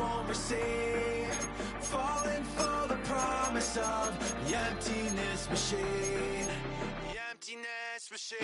won't receive, falling for the promise of the emptiness machine, the emptiness machine.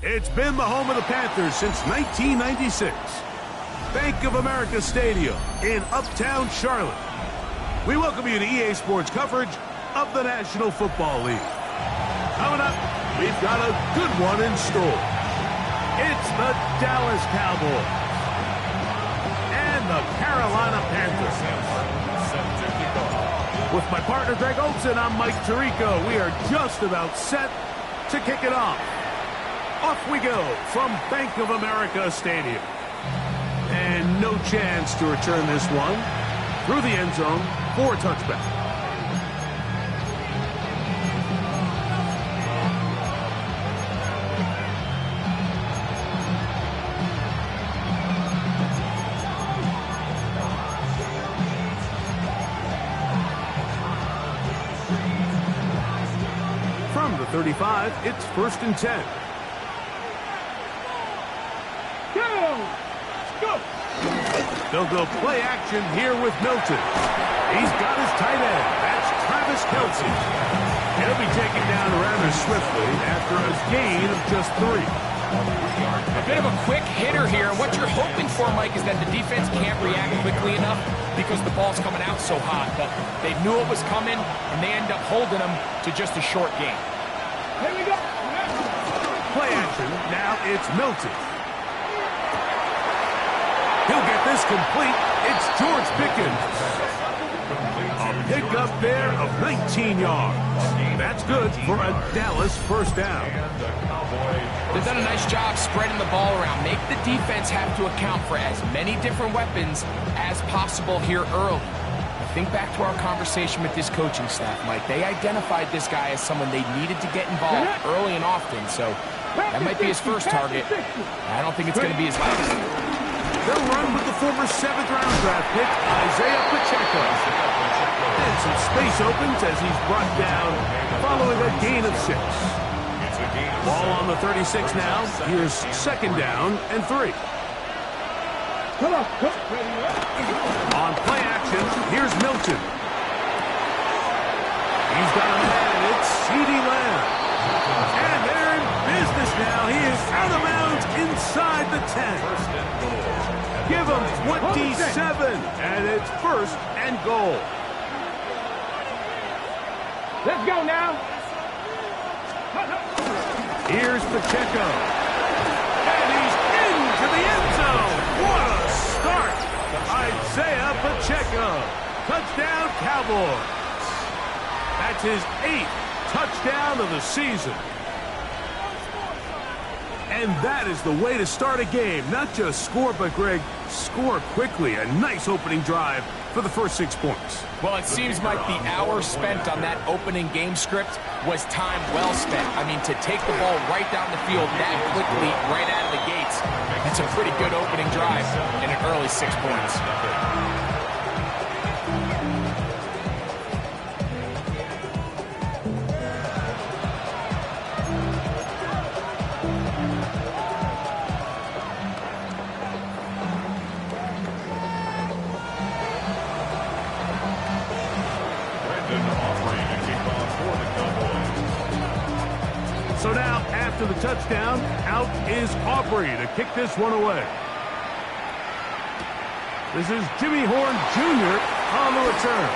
It's been the home of the Panthers since 1996. Bank of America Stadium in Uptown Charlotte. We welcome you to EA Sports coverage of the National Football League. Coming up, we've got a good one in store. It's the Dallas Cowboys and the Carolina Panthers. With my partner Greg Olson, I'm Mike Tirico. We are just about set to kick it off. Off we go from Bank of America Stadium. And no chance to return this one through the end zone for a touchback. From the 35, it's 1st and 10. They'll go play action here with Milton. He's got his tight end. That's Travis Kelce. He'll be taken down rather swiftly after a gain of just 3. A bit of a quick hitter here. What you're hoping for, Mike, is that the defense can't react quickly enough because the ball's coming out so hot. But they knew it was coming, and they end up holding them to just a short gain. Here we go. Play action. Now it's Milton. He'll get this complete. It's George Pickens. A pickup there of 19 yards. That's good for a Dallas first down. They've done a nice job spreading the ball around. Make the defense have to account for as many different weapons as possible here early. Think back to our conversation with this coaching staff, Mike. They identified this guy as someone they needed to get involved early and often, so that might be his first target. I don't think it's going to be his last. They'll run with the former 7th-round draft pick, Isaiah Pacheco. And some space opens as he's brought down following a gain of 6. Ball on the 36 now. Here's 2nd down and 3. On play action, here's Milton. He's got a man. It's CeeDee Lamb. And they're in business now. He is out of bounds inside the 10. Give him 27, and it's 1st and goal. Let's go now. Here's Pacheco. And he's into the end zone. What a start. Isaiah Pacheco. Touchdown, Cowboys. That's his 8th touchdown of the season. And that is the way to start a game. Not just score, but, Greg, score quickly. A nice opening drive for the first 6 points. Well, it seems like the hour spent on that opening game script was time well spent. I mean, to take the ball right down the field that quickly, right out of the gates, that's a pretty good opening drive and an early 6 points. So now, after the touchdown, out is Aubrey to kick this one away. This is Jimmy Horn Jr. on the return.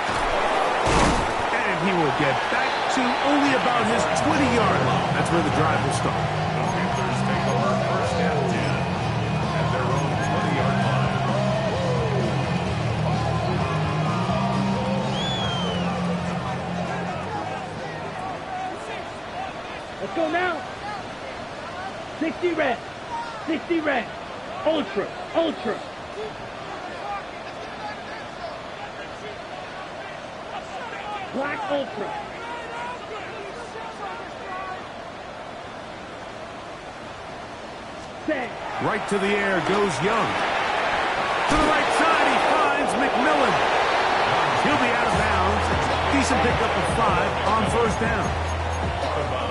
And he will get back to only about his 20-yard line. That's where the drive will start. Panthers take over 1st and 10 at their own 20-yard line. Let's go now. 60 red. 60 red. Ultra. Ultra. Black ultra. Set. Right to the air goes Young. To the right side, he finds McMillan. He'll be out of bounds. Decent pickup of 5 on first down.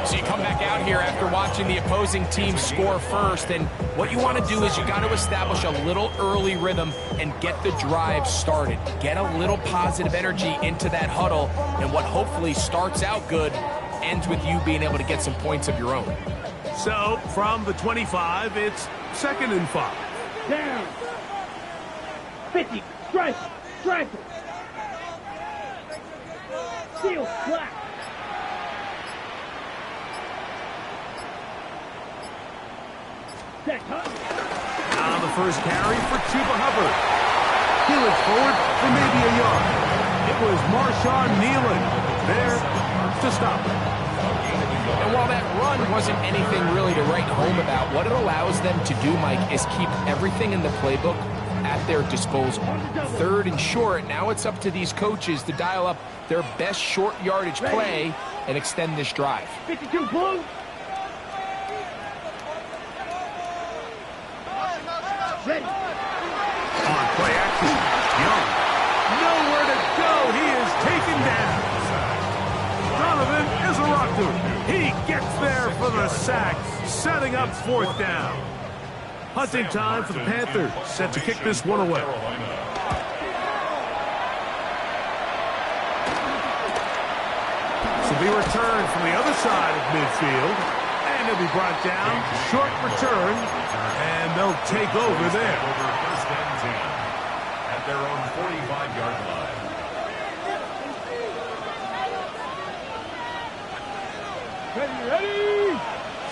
So you come back out here after watching the opposing team score first, and what you want to do is you got to establish a little early rhythm and get the drive started. Get a little positive energy into that huddle, and what hopefully starts out good ends with you being able to get some points of your own. So, from the 25, it's 2nd and 5. Down. 50. Strike. Striker. Seal. Black. Set. Huh? Now the first carry for Chuba Hubbard. He looks forward for maybe a yard. It was Marshawn kneeling there to stop it. And while that run wasn't anything really to write home about, what it allows them to do, Mike, is keep everything in the playbook at their disposal. 3rd and short, now it's up to these coaches to dial up their best short yardage play and extend this drive. 52 blue. Ready. On play action, Young. Nowhere to go. He is taken down. Donovan is a rocker. He gets there for the sack, setting up 4th down. Hunting time for the Panthers, set to kick this one away. So be returned from the other side of midfield, and he'll be brought down. Short return, and they'll take over there. First and 10 at their own 45-yard line. Ready.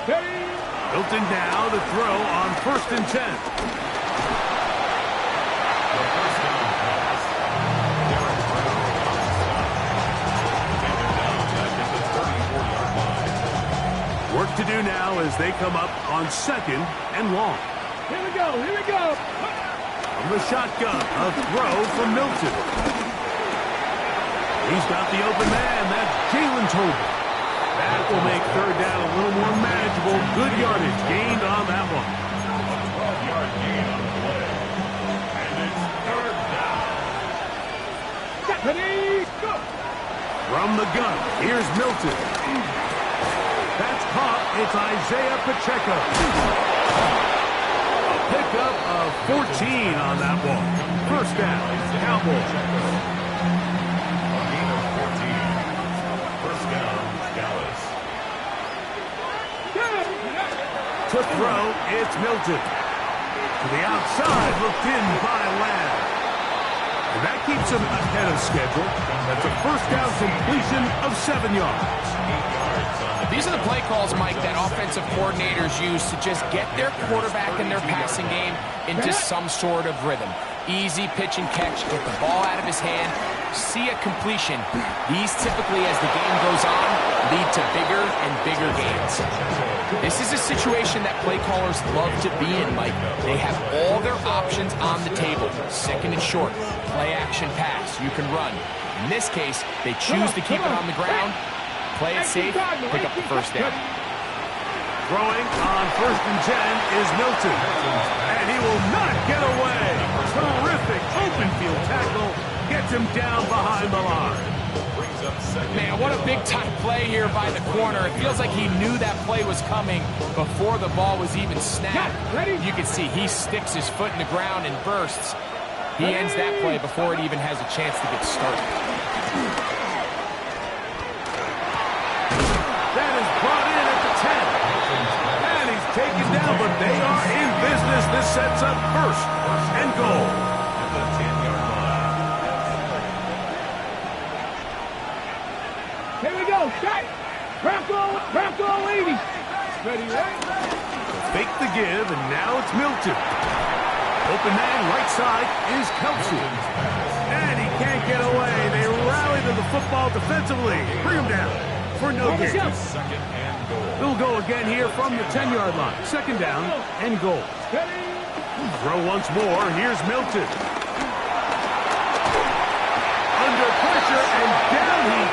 Steady. Hilton now to throw on 1st and 10. The first down pass. Derek Brown and they're down back at the 34-yard line. Work to do now as they come up on 2nd and long. Here we go. Here we go. From the shotgun, a throw from Milton. He's got the open man. That's Jalen Tobin. That will make 3rd down a little more manageable. Good yardage gained on that one. A 12-yard gain on the play. And it's 3rd down. Ready. Go. From the gun, here's Milton. That's caught. It's Isaiah Pacheco. A pickup of 14 on that one. First down, Cowboys. A gain of 14. First down, Dallas. To throw, it's Milton. To the outside, looked in by Lamb. And that keeps him ahead of schedule. That's a first down completion of 7 yards. These are the play calls, Mike, that offensive coordinators use to just get their quarterback and their passing game into some sort of rhythm. Easy pitch and catch, get the ball out of his hand, see a completion. These typically, as the game goes on, lead to bigger and bigger gains. This is a situation that play callers love to be in, Mike. They have all their options on the table. 2nd and short, play action pass, you can run. In this case, they choose to keep it on the ground, play it safe, pick up the first down. Throwing on 1st and 10 is Milton. And he will not get away. Terrific open field tackle. Gets him down behind the line. Man, what a big-time play here by the corner. It feels like he knew that play was coming before the ball was even snapped. You can see he sticks his foot in the ground and bursts. He ends that play before it even has a chance to get started. That is brought in at the 10. And he's taken down, but they are in business. This sets up 1st and goal. At the 10-yard line. Here we go. Shot. Bronco 80. Ready, right? Fake the give, and now it's Milton. Open man, right side, is Kelsey. And he can't get away. They rally to the football defensively. Bring him down for no gain. 2nd and goal. They'll go again here from the 10-yard line. 2nd down and goal. Throw once more. Here's Milton. Under pressure, and down he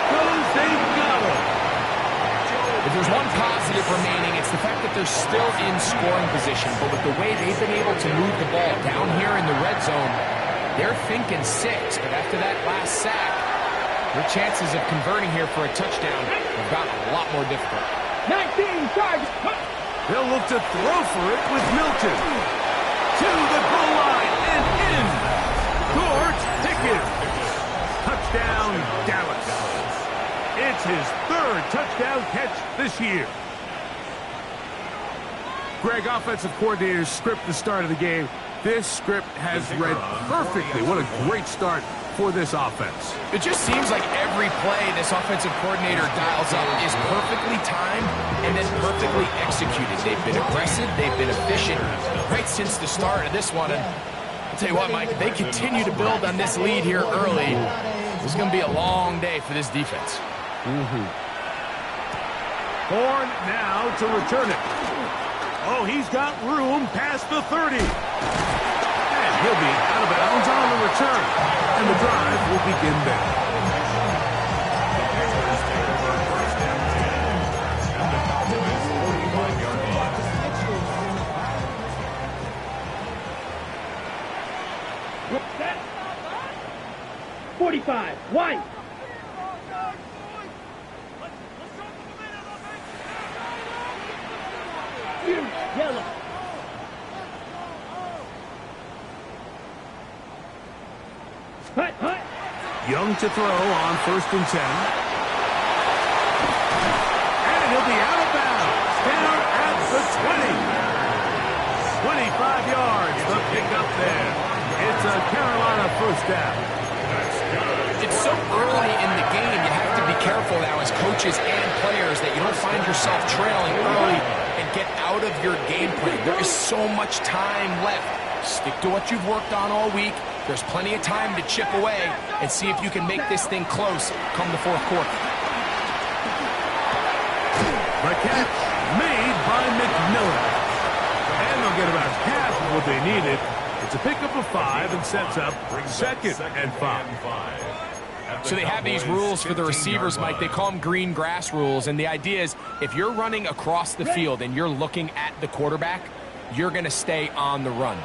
there's one positive remaining, it's the fact that they're still in scoring position. But with the way they've been able to move the ball down here in the red zone, they're thinking 6. But after that last sack, their chances of converting here for a touchdown have gotten a lot more difficult. 19 targets. They'll look to throw for it with Milton. To the goal line and in. George Pickens. Touchdown, Dallas. It's his 3rd touchdown catch this year. Greg, offensive coordinator's script the start of the game. This script has read perfectly. What a great start for this offense. It just seems like every play this offensive coordinator dials up is perfectly timed and then perfectly executed. They've been aggressive, they've been efficient right since the start of this one. And I'll tell you what, Mike, if they continue to build on this lead here early, it's going to be a long day for this defense. Horn now to return it. Oh, he's got room past the 30. And he'll be out of bounds on the return. And the drive will begin there. What's that? 45. White. Yellow. Hut, hut. Young to throw on 1st and 10. And he'll be out of bounds. Down at the 20. 25 yards. The pickup there. It's a Carolina 1st down. It's so early in the game, you have to be careful now as coaches and players that you don't find yourself trailing early and get out of your game plan. There is so much time left. Stick to what you've worked on all week. There's plenty of time to chip away and see if you can make this thing close come the 4th quarter. The catch made by McMillan. And they'll get about half of what they needed. It's a pickup of 5 and sets up 2nd and 5. So they have these rules for the receivers, Mike. They call them green grass rules. And the idea is if you're running across the field and you're looking at the quarterback, you're going to stay on the run.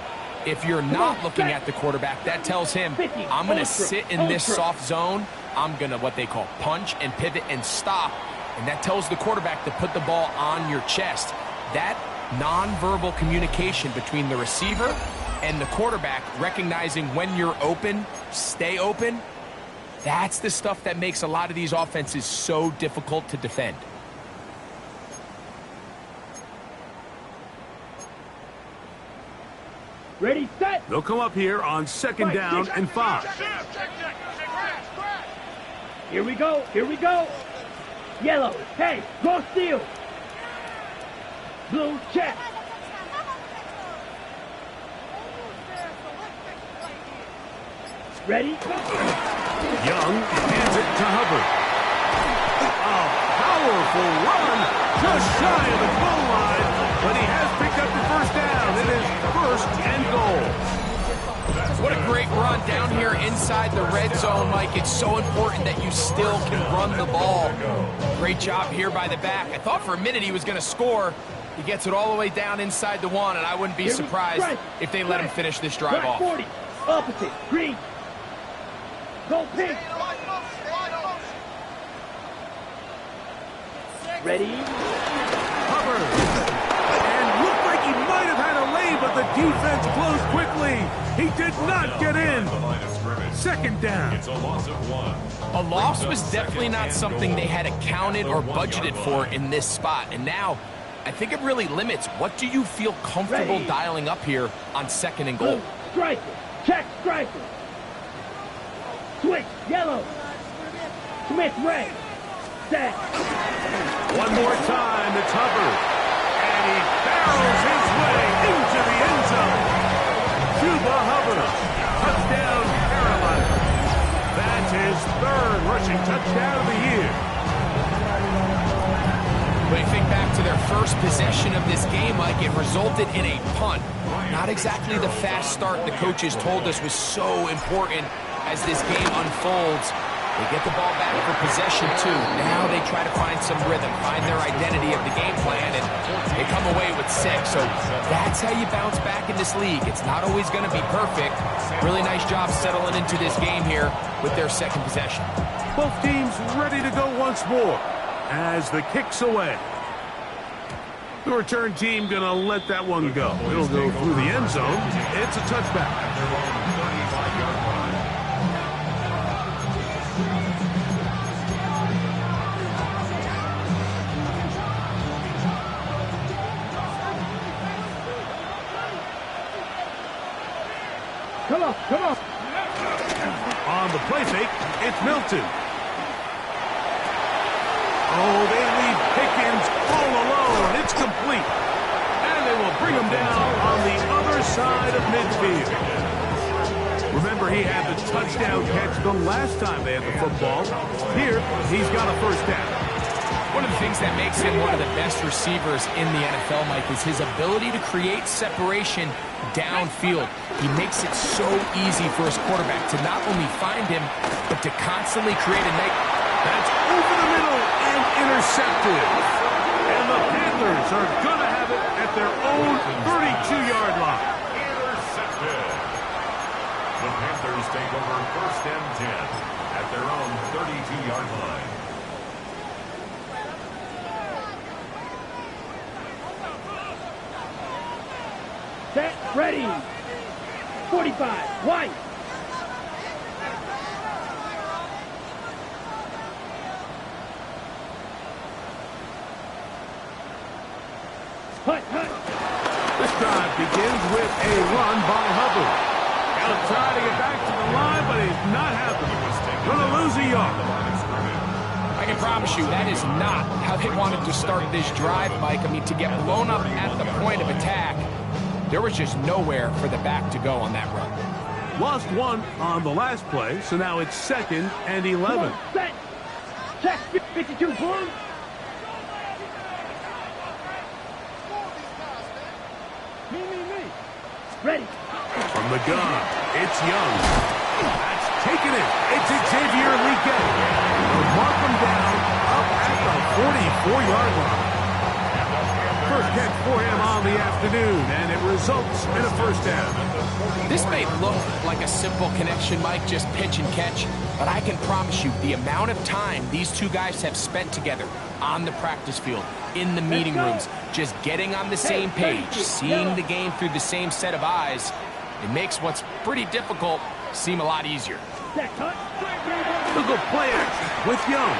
If you're not looking at the quarterback, that tells him, I'm going to sit in this soft zone. I'm going to what they call punch and pivot and stop. And that tells the quarterback to put the ball on your chest. That nonverbal communication between the receiver and the quarterback, recognizing when you're open, stay open, that's the stuff that makes a lot of these offenses so difficult to defend. Ready, set. They'll come up here on 2nd down and 5. Here we go. Here we go. Yellow. Hey, go steal. Blue, check. Ready? Young hands it to Hubbard. A powerful run just shy of the goal line, but he has picked up the 1st down. It is 1st and goal. What a great run down here inside the red zone, Mike. It's so important that you still can run the ball. Great job here by the back. I thought for a minute he was going to score. He gets it all the way down inside the 1, and I wouldn't be surprised if they let him finish this drive off. 40. Opposite. Green. Go pink. Ready? Hubbard. And looked like he might have had a lane, but the defense closed quickly. He did not get in. 2nd down. It's a loss of 1. A loss was definitely not something they had accounted or budgeted for in this spot. And now, I think it really limits what do you feel comfortable dialing up here on 2nd and goal. Blue, striker. Check, striker. Switch, yellow. Smith, red. Set. One more time, it's Hubbard. And he barrels his way into the end zone. Chuba Hubbard. Touchdown, Carolina. That's his 3rd rushing touchdown of the year. When you think back to their first possession of this game, Mike, it resulted in a punt. Not exactly the fast start the coaches told us was so important as this game unfolds. They get the ball back for possession, too. Now they try to find some rhythm, find their identity of the game plan, and they come away with 6. So that's how you bounce back in this league. It's not always going to be perfect. Really nice job settling into this game here with their second possession. Both teams ready to go once more as the kick's away. The return team going to let that one go. It'll go through the end zone. It's a touchback. Come on, come on. On the play fake, it's Milton. Oh, they leave Pickens all alone. It's complete. And they will bring him down on the other side of midfield. Remember, he had the touchdown catch the last time they had the football. Here, he's got a first down. One of the things that makes him one of the best receivers in the NFL, Mike, is his ability to create separation downfield. He makes it so easy for his quarterback to not only find him, but to constantly create a night. That's over the middle and intercepted. And the Panthers are going to have it at their own 32-yard line. Intercepted. The Panthers take over 1st and 10 at their own 32-yard line. Set, ready. 45, White. Hut, hut. This drive begins with a run by Hubbard. He'll try to get back to the line, but he's not happening. Going to lose a yard. I can promise you that is not how they wanted to start this drive, Mike. I mean, to get blown up at the point of attack, there was just nowhere for the back to go on that run. Lost one on the last play, so now it's 2nd and 11. Set. Check 52, boom. Me. Ready. From the gun, it's Young. That's taken it. It's Xavier Leakett. They'll mark him down up at the 44-yard line. First catch for him on the afternoon, and it results in a first down. This may look like a simple connection, Mike, just pitch and catch, but I can promise you the amount of time these two guys have spent together on the practice field, in the meeting rooms, just getting on the same page, seeing the game through the same set of eyes, it makes what's pretty difficult seem a lot easier. Look at play action with Young.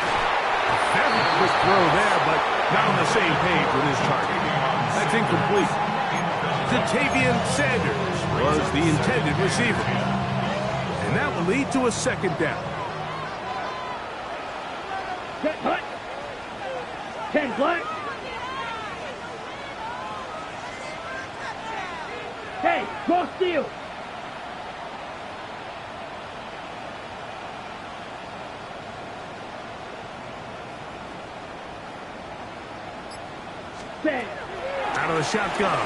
A very quick throw there, but not on the same page with his target. That's incomplete. Jatavian Sanders was the intended receiver. And that will lead to a second down. Set, hut. 10 black. Hey, cross field. Set. Out of the shotgun,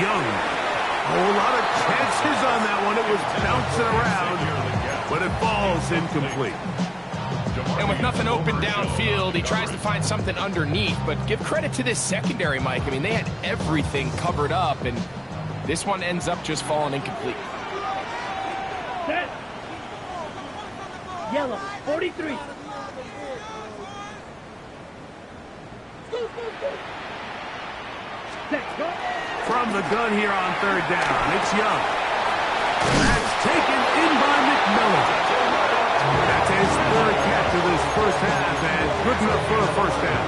Young. A whole lot of chances on that one. It was bouncing around, but it falls incomplete. And with nothing open downfield, he tries to find something underneath, but give credit to this secondary, Mike. I mean, they had everything covered up, and this one ends up just falling incomplete. Set. Yellow, 43. Set, go. From the gun here on 3rd down, it's Young. That's taken in by McMillan. That's his 3rd catch of this first half, and good enough for a first down.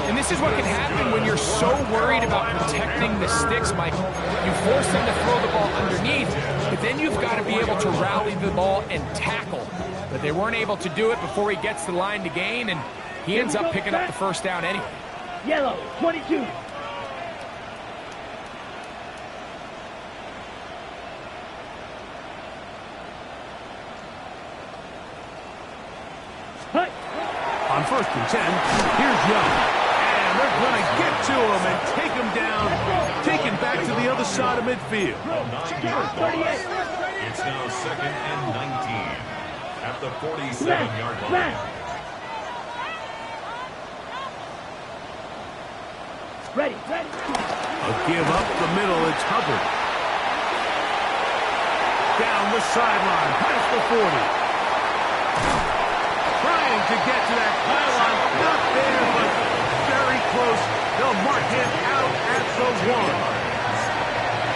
And this is what can happen when you're so worried about protecting the sticks, Mike. You force them to throw the ball underneath, but then you've got to be able to rally the ball and tackle. But they weren't able to do it before he gets the line to gain, and he ends up picking up the first down anyway. Yellow, 22. Hut. On 1st and 10, here's Young. And they're going to get to him and take him down, taken back to the other side of midfield. 38. It's now 2nd and 19. at the 47-yard line. Ready. A give up the middle. It's Hubbard. Down the sideline, past the 40. Trying to get to that pylon. Not there, but very close. They'll mark him out at the 1.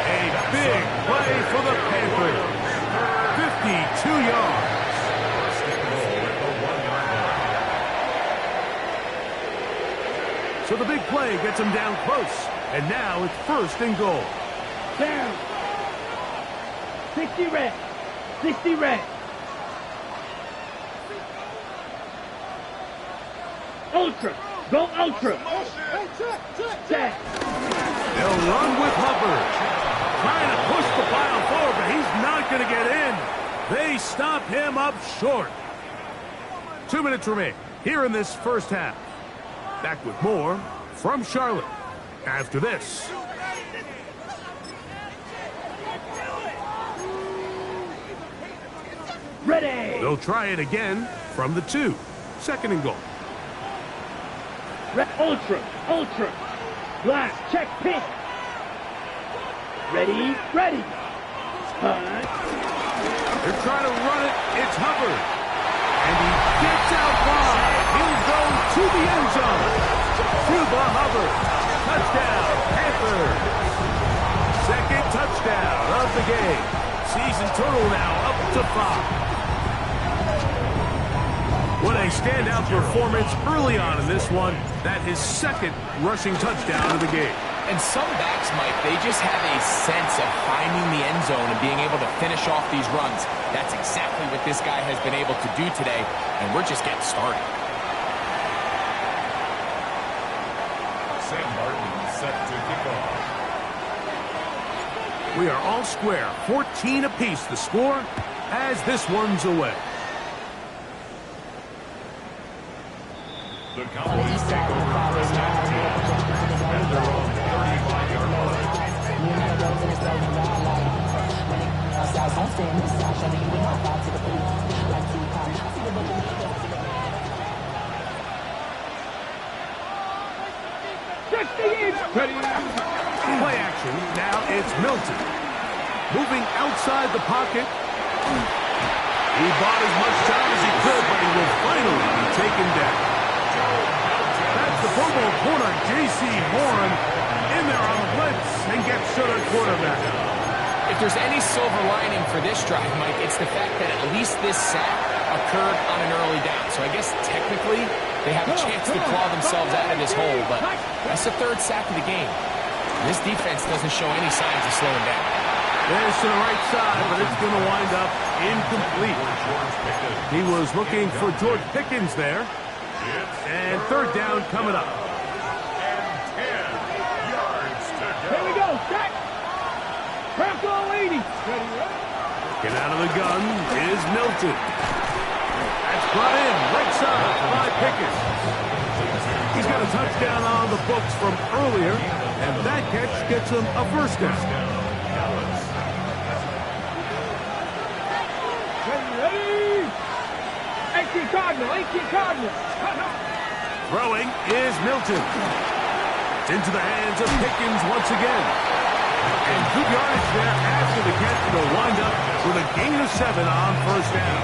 A big play for the Panthers. 52 yards. So the big play gets him down close. And now it's 1st and goal. Down. 60 red. 60 red. Ultra. Go ultra. Check. They'll run with Hubbard. Trying to push the pile forward, but he's not going to get in. They stop him up short. 2 minutes remain here in this first half. Back with more from Charlotte after this. Ready. They'll try it again from the 2. 2nd and goal. Ultra. Black. Check pink. Ready. Hunt. They're trying to run it. It's Hubbard. And he gets out wide. He'll go to the end zone. Cuba Hubbard. Touchdown, Panthers. 2nd touchdown of the game. Season total now up to 5. What a standout performance early on in this one. That his 2nd rushing touchdown of the game. And some backs, Mike, they just have a sense of finding the end zone and being able to finish off these runs. That's exactly what this guy has been able to do today, and we're just getting started. Sam Martin set to kick off. We are all square. 14 apiece the score as this one's away. The Cowboys take over first and 10 at their own 35-yard line. 60. Ready. Play action. Now it's Milton. Moving outside the pocket. He bought as much time as he could, but he will finally be taken down. That's the Pro Bowl corner, J.C. Horn, in there on the blitz and gets to the quarterback. If there's any silver lining for this drive, Mike, it's the fact that at least this sack occurred on an early down. So I guess technically they have a chance to claw themselves out of this hole, but that's the 3rd sack of the game. This defense doesn't show any signs of slowing down. There's to the right side, but it's going to wind up incomplete. He was looking for George Pickens there. And 3rd down coming up. And 10 yards to go. Here we go. Check. Craft all 80. Get out of the gun is Milton. That's brought in right side by Pickens. He's got a touchdown on the books from earlier, and that catch gets him a 1st down. Ready. 18 Cardinal. Throwing is Milton. It's into the hands of Pickens once again. And good yardage there after the catch. They'll wind up with a gain of 7 on 1st down.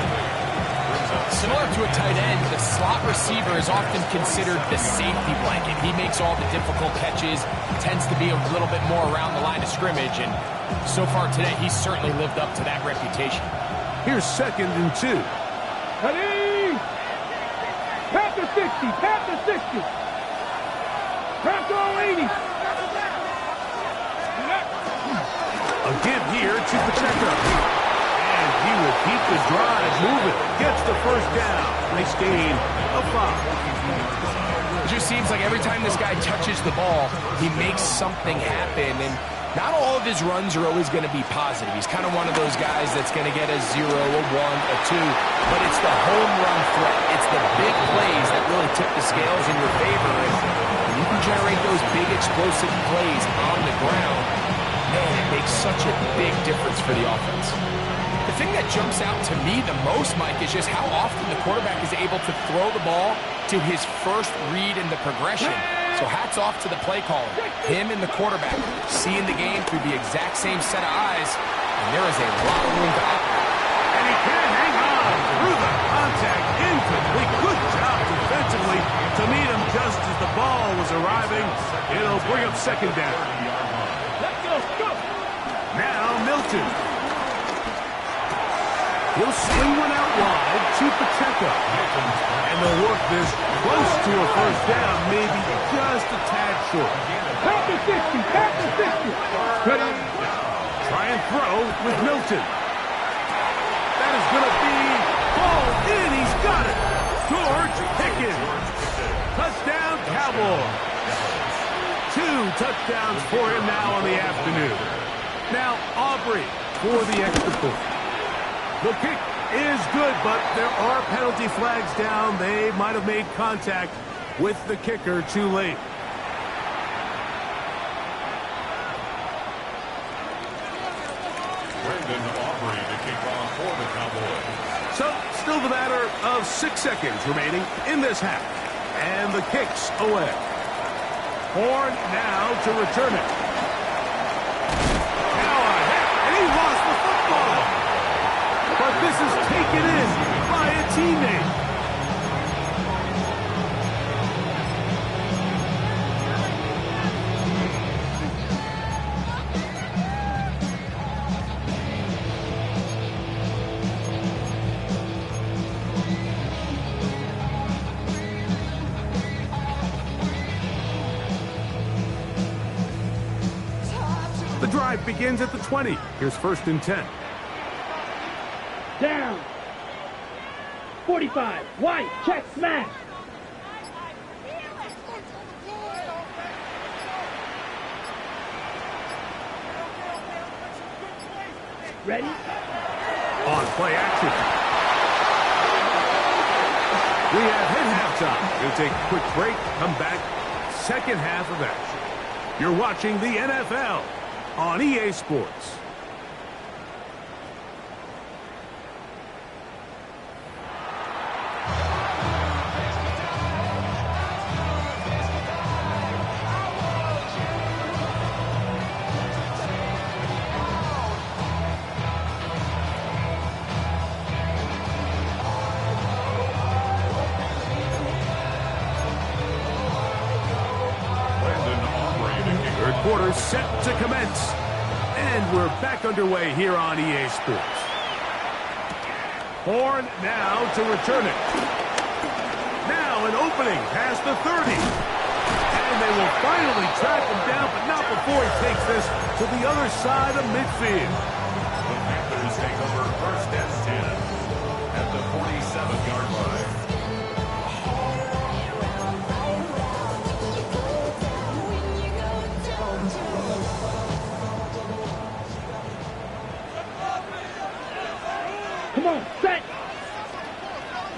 Similar to a tight end, the slot receiver is often considered the safety blanket. He makes all the difficult catches, tends to be a little bit more around the line of scrimmage, and so far today, he's certainly lived up to that reputation. Here's 2nd and 2. Ready. Panther 60. Craft all 80. A give here to Pacheco. And he will keep the drive moving. Gets the 1st down. Nice gain of 5. It just seems like every time this guy touches the ball, he makes something happen. And not all of his runs are always going to be positive. He's kind of one of those guys that's going to get a 0, a 1, a 2. But it's the home run threat. It's the big plays that really tip the scales in your favor. And when you can generate those big explosive plays on the ground, man, it makes such a big difference for the offense. The thing that jumps out to me the most, Mike, is just how often the quarterback is able to throw the ball to his first read in the progression. So hats off to the play caller. Him and the quarterback seeing the game through the exact same set of eyes, and there is a lot of room to operate. And he can hang on through the contact, incomplete. Good job defensively to meet him just as the ball was arriving. It'll bring up second down. Let's go. Now Milton. He'll swing one out wide to Pacheco. And they'll work this close to a first down, maybe just a tad short. Back to 60. Ready? Try and throw with Milton. That is going to be ball in. He's got it. George Pickens. Touchdown, Cowboys. 2 touchdowns for him now on the afternoon. Now Aubrey for the extra point. The kick is good, but there are penalty flags down. They might have made contact with the kicker too late. Aubrey to kick off for the Cowboys. So, still the matter of 6 seconds remaining in this half. And the kick's away. Horn now to return it. Now a hit, and he lost the football. But this is taken in by a teammate. The drive begins at the 20. Here's 1st and 10. Down. 45. White. Check. Smash. Ready? On play action. We have hit halftime. We'll take a quick break. Come back. Second half of action. You're watching the NFL on EA Sports. Quarter set to commence. And we're back underway here on EA Sports. Horn now to return it. Now an opening past the 30. And they will finally track him down, but not before he takes this to the other side of midfield. The Panthers take over 1st and 10 at the 47-yard line. Come on, set.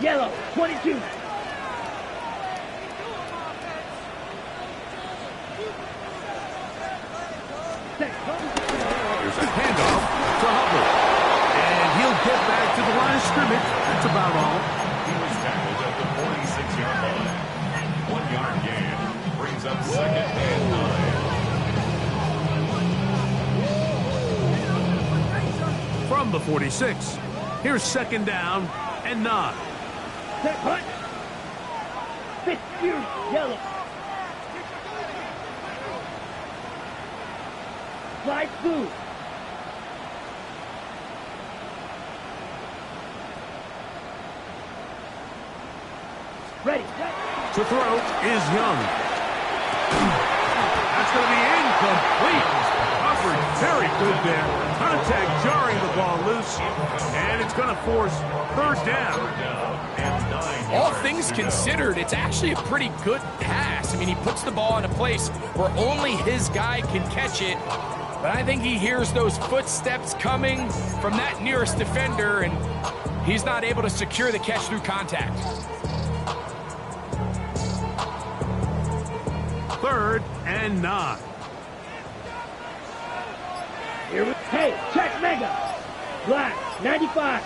Yellow, 22. Set. Here's a handoff to Hubbard. And he'll get back to the line of scrimmage. That's about all. He was tackled at the 46-yard line. 1-yard gain brings up 2nd and 9. From the 46. Here's 2nd down and 9. Set, punt. 50, yellow. Slide blue. Ready. To throw is Young. That's going to be incomplete. Hubbard very good there. Contact jarring the ball loose. And it's going to force 3rd down. All things considered, it's actually a pretty good pass. I mean, he puts the ball in a place where only his guy can catch it. But I think he hears those footsteps coming from that nearest defender, and he's not able to secure the catch through contact. 3rd and 9. Here we Hey, check mega. Black, 95.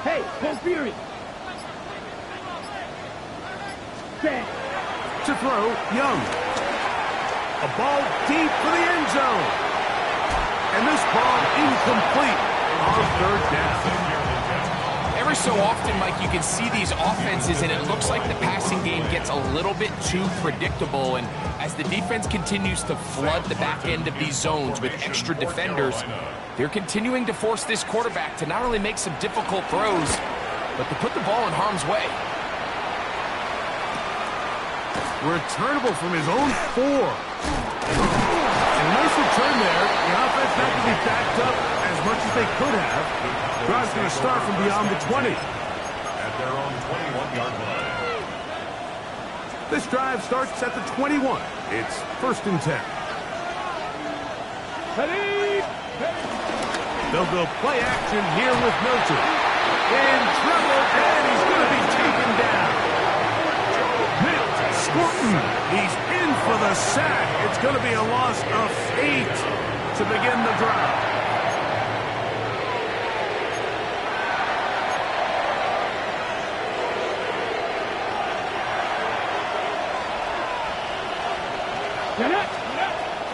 Hey, full fury. Set. To throw, Young. A ball deep for the end zone. And this ball incomplete on third down. Every so often, Mike, you can see these offenses, and it looks like the passing game gets a little bit too predictable. And as the defense continues to flood the back end of these zones with extra defenders, they're continuing to force this quarterback to not only make some difficult throws, but to put the ball in harm's way. Returnable from his own 4. And a nice return there. The offense not to be backed up as much as they could have. Drive's going to start from beyond the 20. At their own 21-yard line. This drive starts at the 21. It's 1st and 10. They'll go play action here with Milton. In trouble, and he's going to be taken down. Milton squirting. He's in for the sack. It's going to be a loss of 8 to begin the drive.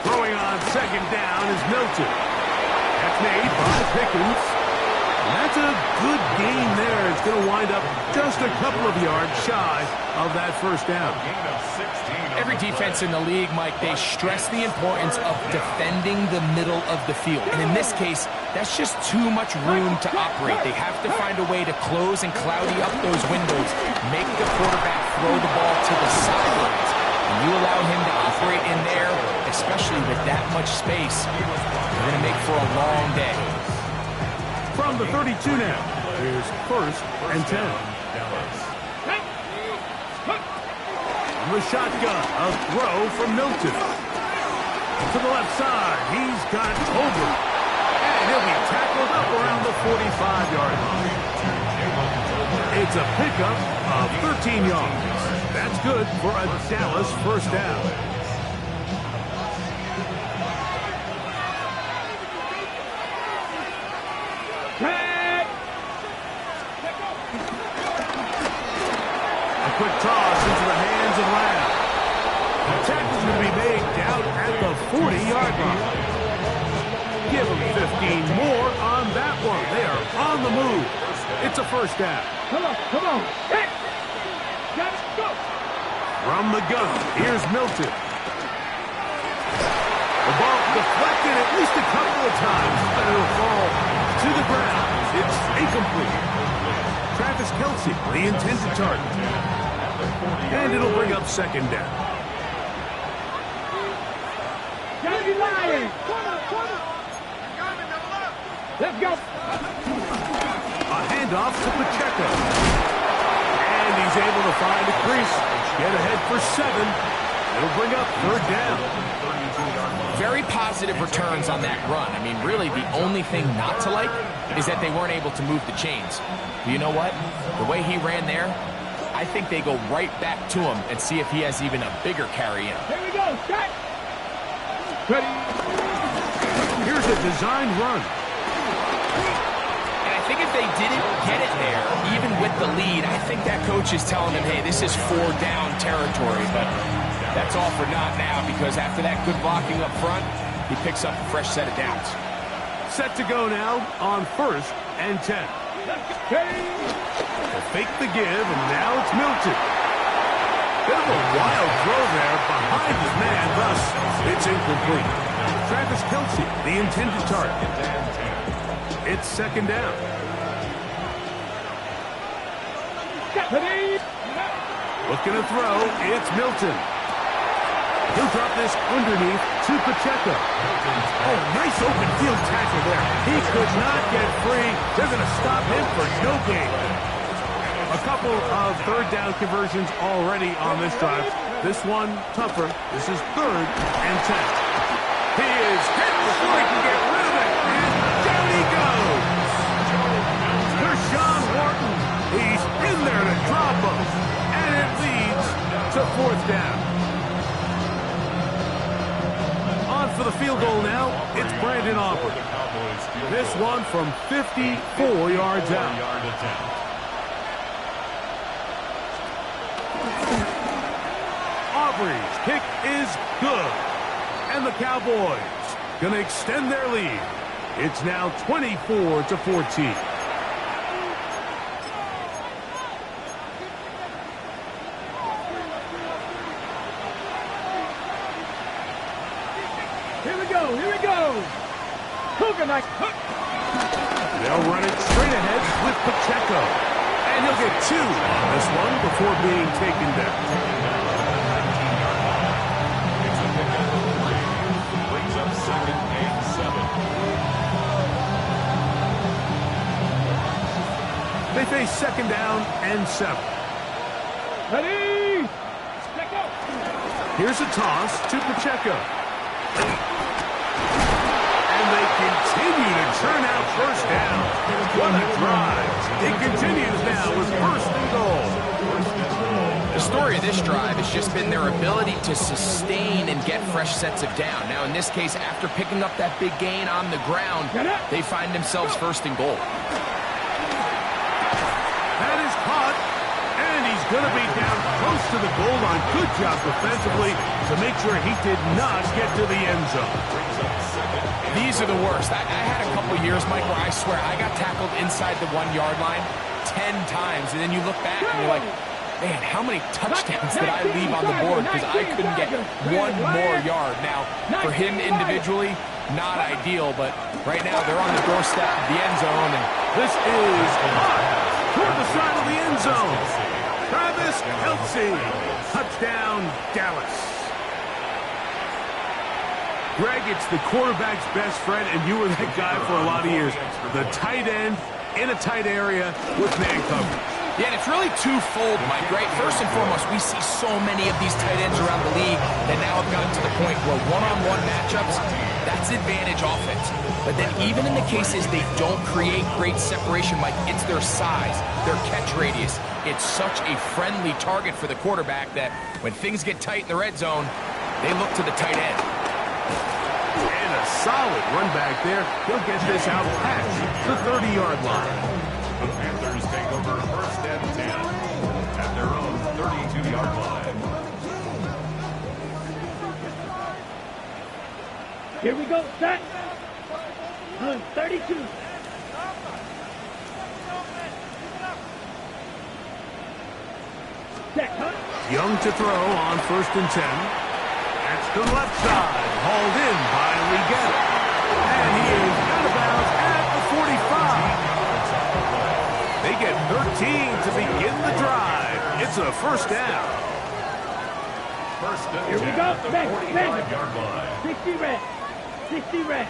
Throwing on 2nd down is Milton. That's made by Pickens. And that's a good gain there. It's going to wind up just a couple of yards shy of that 1st down. Every defense in the league, Mike, they stress the importance of defending the middle of the field. And in this case, that's just too much room to operate. They have to find a way to close and cloudy up those windows, make the quarterback throw the ball to the sidelines. And you allow him to operate in there, especially with that much space, you're going to make for a long day. From the 32 now, here's 1st and 10. The shotgun, a throw from Milton. To the left side, he's got Tolbert. And he'll be tackled up around the 45-yard line. It's a pickup of 13 yards. That's good for a Dallas 1st down. A quick toss into the hands of Lamb. The tackle's going to be made down at the 40-yard line. Give them 15 more on that one. They are on the move. It's a 1st down. Come on. Hey. Go. From the gun, here's Milton. The ball deflected at least a couple of times, but it'll fall to the ground. It's incomplete. Travis Kelce, the intended target. And it'll bring up 2nd down. Johnny Lyons. Let's go. A handoff to Pacheco. And he's able to find a crease. Get ahead for 7. It'll bring up 3rd down. Very positive returns on that run. I mean, really, the only thing not to like is that they weren't able to move the chains. But you know what? The way he ran there, I think they go right back to him and see if he has even a bigger carry in him. Here we go. Start. Ready. Here's a design run. And I think if they didn't get it there, even with the lead, I think that coach is telling them, hey, this is 4-down territory. But that's all for naught now, because after that good blocking up front, he picks up a fresh set of downs. Set to go now on 1st and 10. They'll fake the give, and now it's Milton. Bit of a wild throw there behind his man, thus it's incomplete. Travis Kelce, the intended target. It's 2nd down. Looking to throw, it's Milton. He'll drop this underneath to Pacheco. Oh, nice open field tackle there. He could not get free. They're going to stop him for no gain. A couple of 3rd down conversions already on this drive. This one tougher. This is 3rd and 10. He is hit before he can get rid of it. And down he goes. Deshaun Wharton. He's in there to drop him. And it leads to 4th down. On for the field goal now, it's Brandon Aubrey. Cowboys field This goal. one from 54 yards out. 4-yard attempt. Aubrey's kick is good. And the Cowboys going to extend their lead. It's now 24-14. Here we go, here we go. Coconut. They'll run it straight ahead with Pacheco. And he'll get 2 on this one before being taken down. It's a pickup of 3. Brings up 2nd and 7. They face 2nd down and 7. Ready? Check out. Here's a toss to Pacheco. And they continue to churn out first down. What a drive. It continues now with 1st and goal. The story of this drive has just been their ability to sustain and get fresh sets of down. Now, in this case, after picking up that big gain on the ground, they find themselves 1st and goal. That is caught. And he's going to be down close to the goal line. Good job defensively to make sure he did not get to the end zone. These are the worst. I had a couple years, Mike, where I swear I got tackled inside the 1-yard line 10 times. And then you look back and you're like, man, how many touchdowns did I leave on the board because I couldn't get 1 more yard? Now, for him individually, not ideal, but right now they're on the doorstep of the end zone. And this is toward the side of the end zone. Travis Kelce. Touchdown, Dallas. Greg, it's the quarterback's best friend, and you were that guy for a lot of years. The tight end in a tight area with man coverage. Yeah, and it's really twofold, Mike, right? First and foremost, we see so many of these tight ends around the league that now have gotten to the point where one-on-one matchups, that's advantage offense. But then even in the cases they don't create great separation, Mike, it's their size, their catch radius. It's such a friendly target for the quarterback that when things get tight in the red zone, they look to the tight end. And a solid run back there. He'll get this out past the 30-yard line. The Panthers take over 1st and 10 at their own 32-yard line. Here we go, set. 32. Set, huh? Young to throw on 1st and 10. That's to the left side. Hauled in by Leggett. And he is out of bounds at the 45. They get 13 to begin the drive. It's a 1st down. 1st and 10 Here we go. at the 45-yard line. 60 red. 60 red.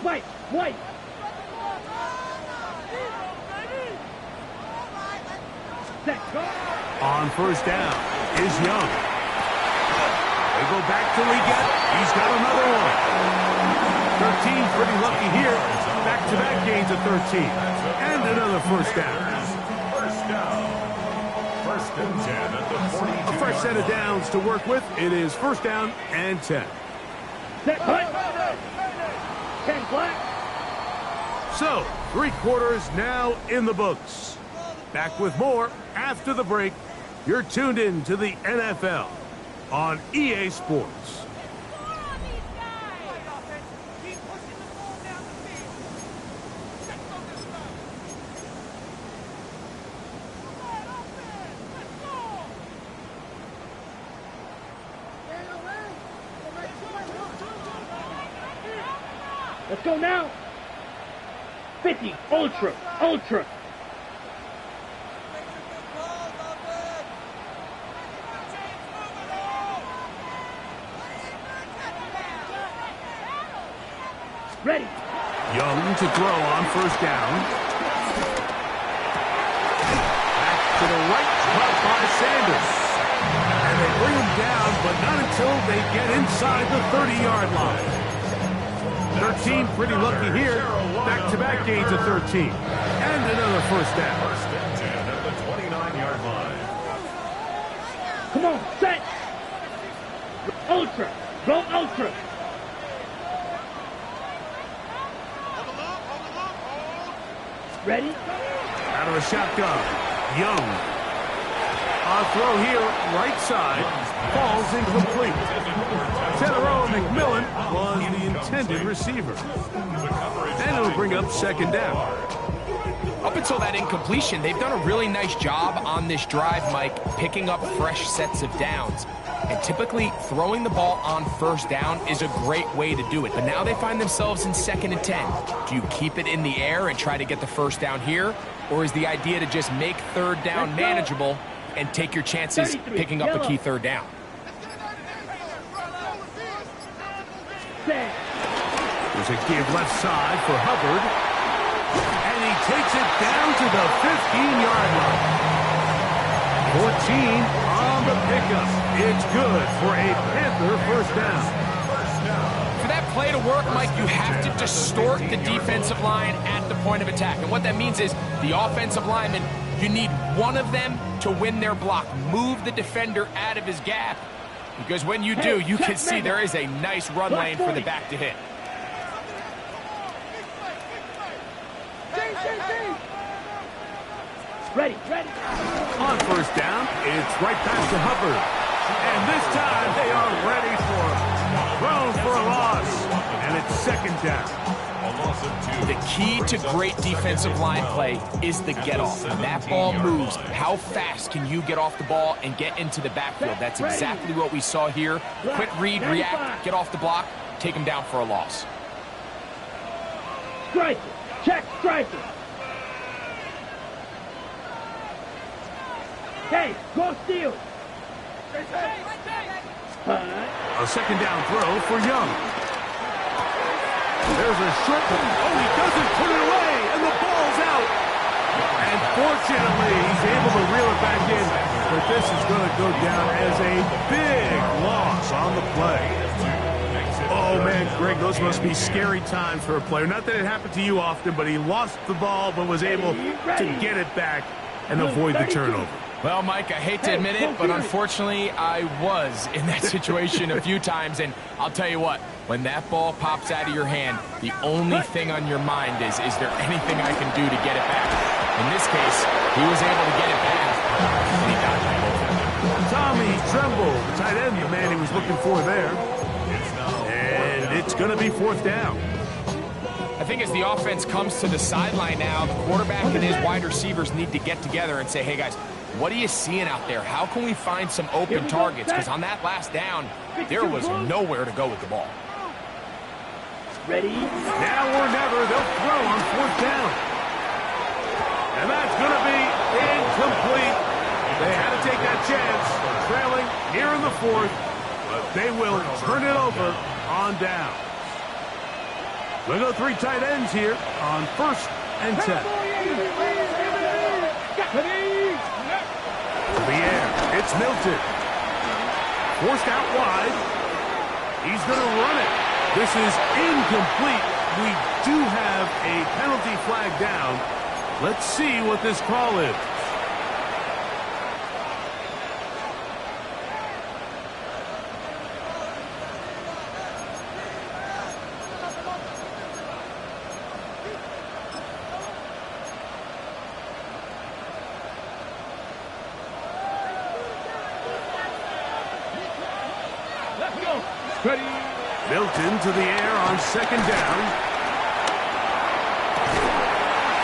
White. Set, go. On 1st down is Young. They go back to Leggett. He's got another one. 13 pretty lucky here. Back-to-back gains of 13. And another 1st down. 1st down. 1st and 10 at the 42. A fresh set of downs to work with. It is 1st down and 10. Set, cut. 10 black. So, 3 quarters now in the books. Back with more after the break. You're tuned in to the NFL on EA Sports. Let's go now. 50. Ultra. Ready. Young to throw on 1st down. Back to the right, caught by Sanders. And they bring him down, but not until they get inside the 30-yard line. 13 pretty lucky here. Back-to-back gains of 13. And another 1st down. 1st and 10 at the 29-yard line. Come on, set. Ultra. Go ultra. Ready? Out of a shotgun. Young. On throw here, right side. Falls incomplete. Tenero McMillan was the intended receiver. And it'll bring up second down. Up until that incompletion, they've done a really nice job on this drive, Mike, picking up fresh sets of downs. And typically, throwing the ball on first down is a great way to do it. But now they find themselves in 2nd and 10. Do you keep it in the air and try to get the first down here? Or is the idea to just make third down manageable and take your chances picking up a key third down? There's a give left side for Hubbard. And he takes it down to the 15-yard line. 14 on the pickup. It's good for a Panther first down. For that play to work, Mike, you have to distort the defensive line at the point of attack. And what that means is the offensive lineman, you need one of them to win their block. Move the defender out of his gap. Because when you do, you can see there is a nice run lane for the back to hit. Ready. On first down, it's right past to Hubbard. And this time they are ready for it. Thrown for a loss. And it's second down. The key to great defensive line play is the get-off. When that ball moves, how fast can you get off the ball and get into the backfield? That's exactly what we saw here. Quick read, react, get off the block, take him down for a loss. Striker. Check striker. Hey, go steal. A second down throw for Young. There's a short one. Oh, he doesn't put it away, and the ball's out. And fortunately, he's able to reel it back in. But this is going to go down as a big loss on the play. Oh, man, Greg, those must be scary times for a player. Not that it happened to you often, but he lost the ball but was able to get it back and avoid the turnover. Well, Mike, I hate to admit it, but unfortunately, I was in that situation a few times. And I'll tell you what, when that ball pops out of your hand, the only thing on your mind is there anything I can do to get it back? In this case, he was able to get it back, and he got it. Tommy Tremble, the tight end, the man he was looking for there. And it's going to be fourth down. I think as the offense comes to the sideline now, the quarterback and his wide receivers need to get together and say, hey, guys, what are you seeing out there? How can we find some open targets? Because on that last down, there was nowhere to go with the ball. Ready? Now or never, they'll throw on fourth down. And that's going to be incomplete. They had to take that chance, trailing here in the fourth, but they will turn it over on down. We'll go three tight ends here on 1st and 10. To the air, it's Milton. Forced out wide. He's going to run it. This is incomplete. We do have a penalty flag down. Let's see what this call is. Ready. Milton to the air on second down.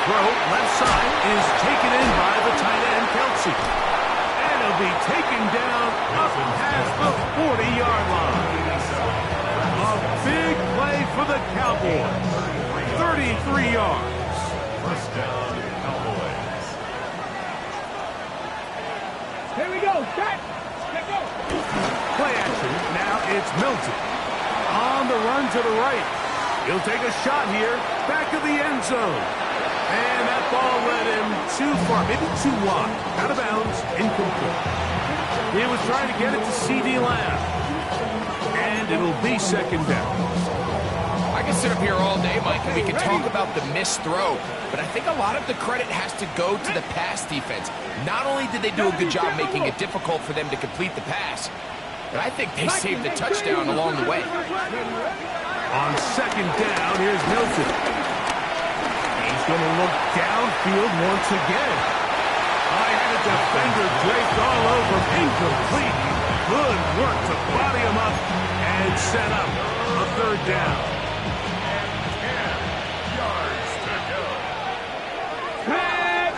Throw left side is taken in by the tight end, Kelsey. And it'll be taken down up past the 40-yard line. A big play for the Cowboys. 33 yards. First down, Cowboys. Here we go. Set. Let go. Play action. Now it's Milton. On the run to the right. He'll take a shot here. Back of the end zone. And that ball led him too far. Maybe too wide. Out of bounds. Incomplete. He was trying to get it to C.D. Lamb. And it'll be second down. I can sit up here all day, Mike, and we can talk about the missed throw, but I think a lot of the credit has to go to the pass defense. Not only did they do a good job making it difficult for them to complete the pass, but I think they saved the touchdown along the way. On second down, here's Milton. He's going to look downfield once again. I had a defender draped all over. Incomplete. Good work to body him up and set up a third down. 10 yards to go. Pass!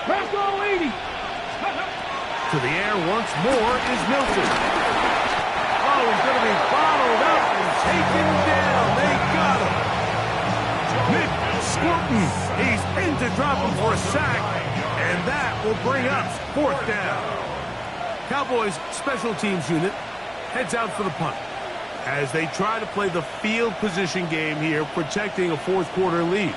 Pass all 80! To the air once more is Milton. Oh, he's going to be bottled up and taken down. They got him. Nick Squirtin. He's in to drop him for a sack, and that will bring up fourth down. Cowboys special teams unit heads out for the punt as they try to play the field position game here, protecting a fourth quarter lead.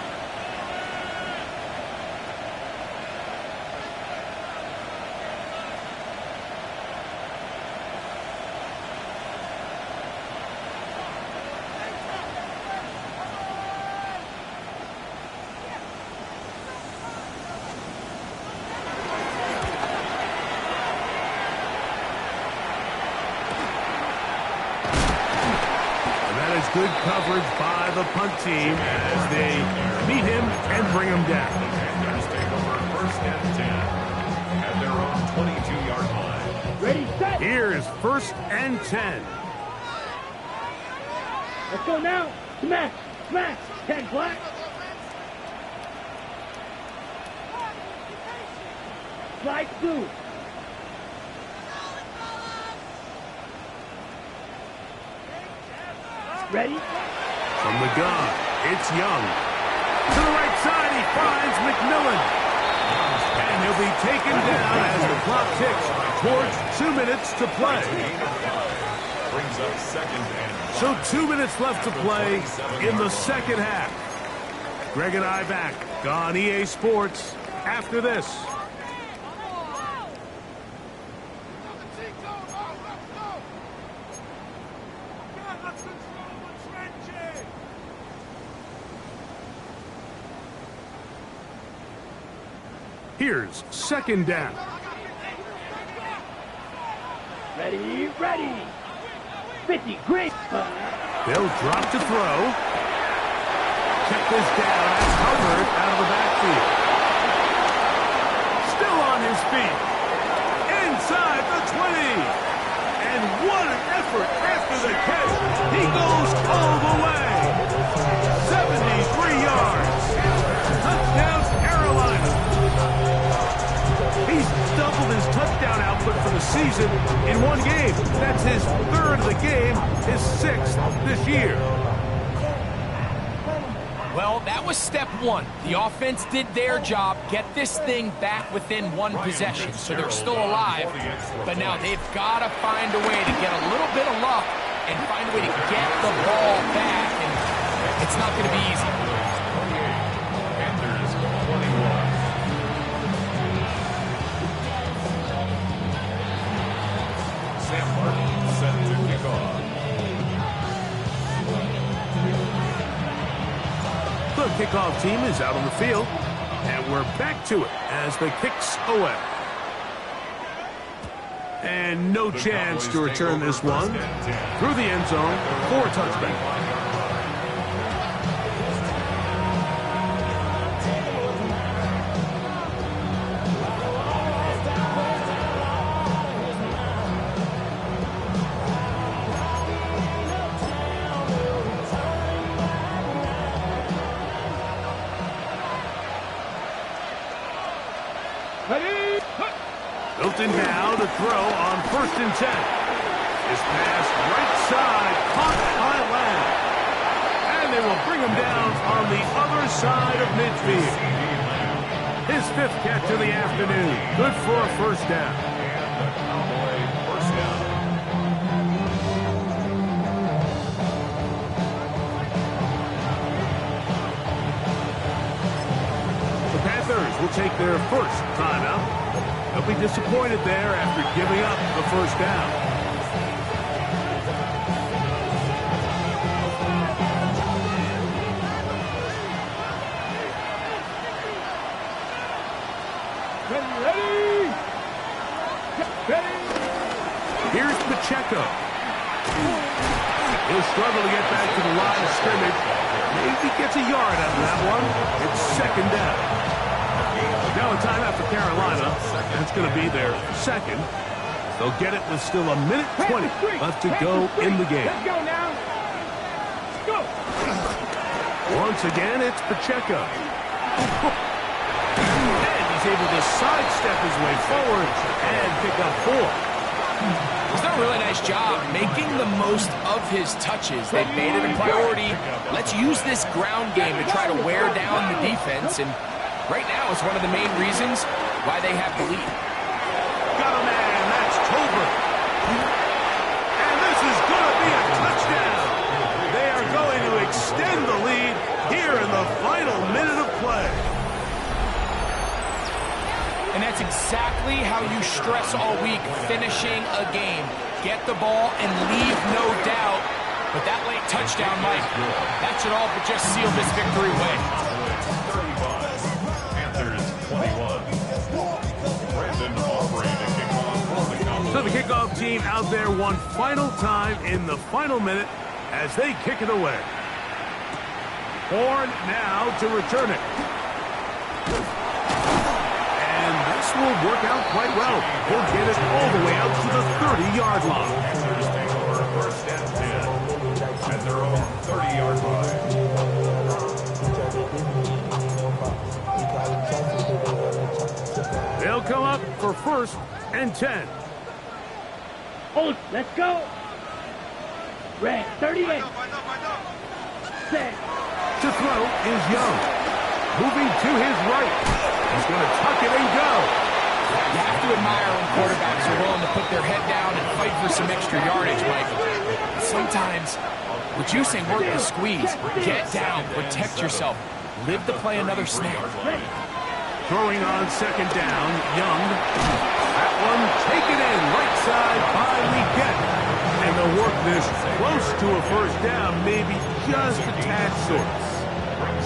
Good coverage by the punt team as they meet him and bring him down. Panthers take over first and 10 at their own 22-yard line. Ready, set! Here's first and 10. Let's go now! Smash! Smash! 10 black! Slide through! Ready? From the gun, it's Young. To the right side, he finds McMillan. And he'll be taken down as the clock ticks towards 2 minutes to play. Brings up second and So 2 minutes left to play in the second half. Greg and I back on EA Sports after this. Here's second down. Ready, ready! 50, great! They'll drop to throw. Check this down. That's Hubbard out of the backfield. Still on his feet. Inside the 20. And what an effort after the catch. He goes all the way. 73 yards. Touchdown, Carolina. He's doubled his touchdown output for the season in one game. That's his third of the game, his sixth this year. Well, that was step one. The offense did their job, get this thing back within one possession, so they're still alive. But now they've got to find a way to get a little bit of luck and find a way to get the ball back, and it's not going to be easy. Panthers 21. Sam Martin set to kick off. The kickoff team is out on the field, and we're back to it as the kick's away. And no chance to return this one through the end zone for a touchback. Milton now to throw on first and 10. His pass right side caught by Lamb. And they will bring him down on the other side of midfield. His fifth catch of the afternoon. Good for a first down. And the Cowboy first down. The Panthers will take their first timeout. They'll be disappointed there after giving up the first down. Ready, ready! Ready! Here's Pacheco. He'll struggle to get back to the line of scrimmage. Maybe gets a yard out of that one. It's second down. Now a timeout for Carolina. That's going to be their second. They'll get it with still a minute 20 left to go in the game. Let's go now. Let's go. Once again, it's Pacheco. And he's able to sidestep his way forward and pick up 4. He's done a really nice job making the most of his touches. They've made it a priority. Let's use this ground game to try to wear down the defense. And right now, it's one of the main reasons why they have the lead. Got a man, that's Tolbert. And this is going to be a touchdown. They are going to extend the lead here in the final minute of play. And that's exactly how you stress all week, finishing a game. Get the ball and leave no doubt. But that late touchdown, Mike, that should all but just seal this victory away. 35, Panthers 21. So the kickoff team out there one final time in the final minute as they kick it away. Horn now to return it. And this will work out quite well. He'll get it all the way out to the 30-yard line. Panthers take over first and 10 at their own 30-yard line. They'll come up for first and 10. Hold, let's go. Red, 38. Set. To throw is Young. Moving to his right. He's going to tuck it and go. You have to admire when quarterbacks are willing to put their head down and fight for some extra yardage, Mike. Sometimes, reducing work to squeeze. Get down, protect yourself. Live to play another snap. Throwing on second down, Young. That one taken in right side by Leggett. And they'll work this close to a first down, maybe just a tad short.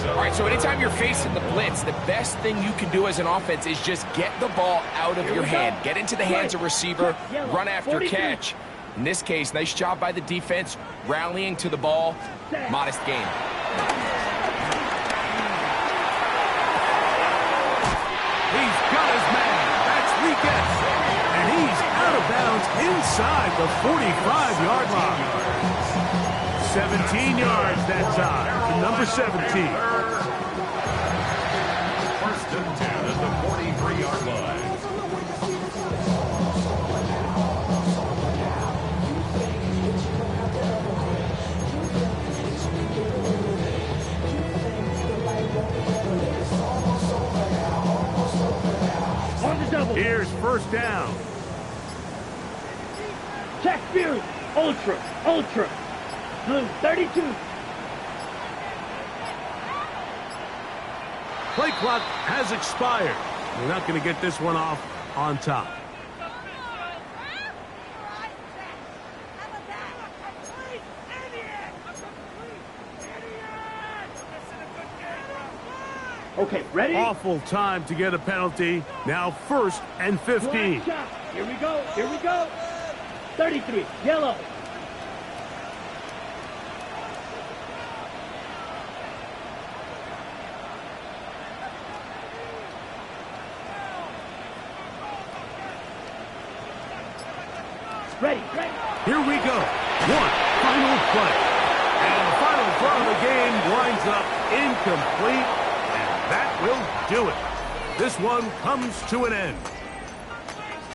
All right, so anytime you're facing the blitz, the best thing you can do as an offense is just get the ball out of your hand. Get into the hands of receiver, run after catch. In this case, nice job by the defense, rallying to the ball. Modest gain. He's got his man. That's Leggett. And he's out of bounds inside the 45-yard line. 17 yards that time to number 17. First and 10 at the 43-yard line. On the double. Here's first down. Check Fury. Ultra. Ultra. Blue, 32. Play clock has expired. We're not going to get this one off on top. Okay, ready? Awful time to get a penalty. Now first and 15. Shot. Here we go. Here we go. 33. Yellow. Ready, ready. Here we go. One final play. And the final throw of the game winds up incomplete. And that will do it. This one comes to an end.